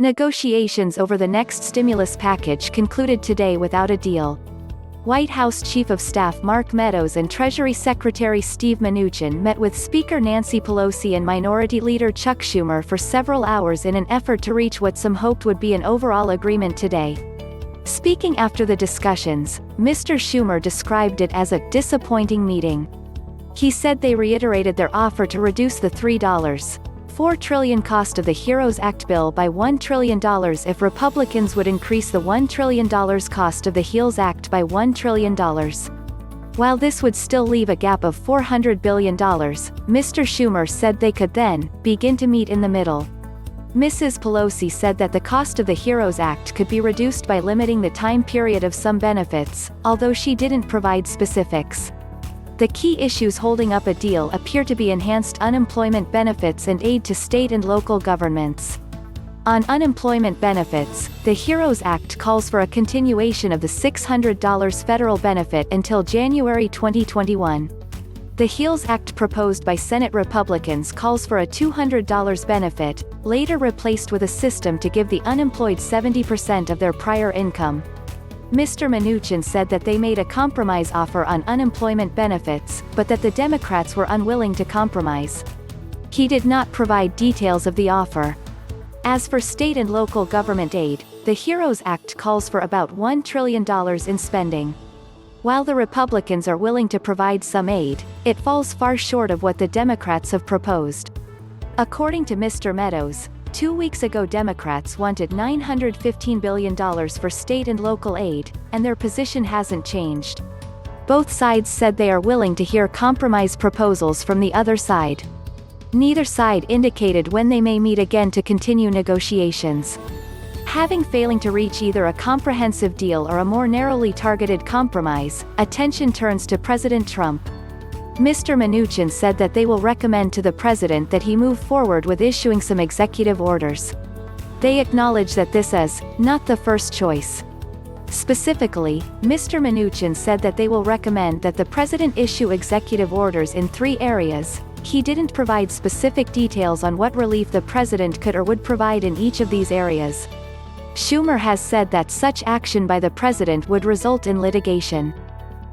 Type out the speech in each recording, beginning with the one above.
Negotiations over the next stimulus package concluded today without a deal. White House Chief of Staff Mark Meadows and Treasury Secretary Steve Mnuchin met with Speaker Nancy Pelosi and Minority Leader Chuck Schumer for several hours in an effort to reach what some hoped would be an overall agreement today. Speaking after the discussions, Mr. Schumer described it as a disappointing meeting. He said they reiterated their offer to reduce the $3.4 trillion cost of the HEROES Act bill by $1 trillion if Republicans would increase the $1 trillion cost of the HEALS Act by $1 trillion. While this would still leave a gap of $400 billion, Mr. Schumer said they could then begin to meet in the middle. Mrs. Pelosi said that the cost of the HEROES Act could be reduced by limiting the time period of some benefits, although she didn't provide specifics. The key issues holding up a deal appear to be enhanced unemployment benefits and aid to state and local governments. On unemployment benefits, the HEROES Act calls for a continuation of the $600 federal benefit until January 2021. The HEALS Act proposed by Senate Republicans calls for a $200 benefit, later replaced with a system to give the unemployed 70% of their prior income. Mr. Mnuchin said that they made a compromise offer on unemployment benefits, but that the Democrats were unwilling to compromise. He did not provide details of the offer. As for state and local government aid, the HEROES Act calls for about $1 trillion in spending. While the Republicans are willing to provide some aid, it falls far short of what the Democrats have proposed. According to Mr. Meadows, 2 weeks ago Democrats wanted $915 billion for state and local aid, and their position hasn't changed. Both sides said they are willing to hear compromise proposals from the other side. Neither side indicated when they may meet again to continue negotiations. Failing to reach either a comprehensive deal or a more narrowly targeted compromise, attention turns to President Trump. Mr. Mnuchin said that they will recommend to the president that he move forward with issuing some executive orders. They acknowledge that this is not the first choice. Specifically, Mr. Mnuchin said that they will recommend that the president issue executive orders in 3 areas. He didn't provide specific details on what relief the president could or would provide in each of these areas. Schumer has said that such action by the president would result in litigation.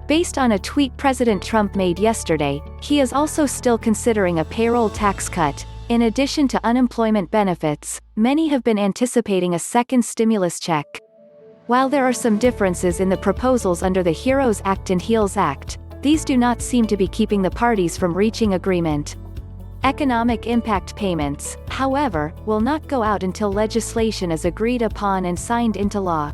Based on a tweet President Trump made yesterday, he is also still considering a payroll tax cut. In addition to unemployment benefits, many have been anticipating a second stimulus check. While there are some differences in the proposals under the HEROES Act and HEALS Act, these do not seem to be keeping the parties from reaching agreement. Economic impact payments, however, will not go out until legislation is agreed upon and signed into law.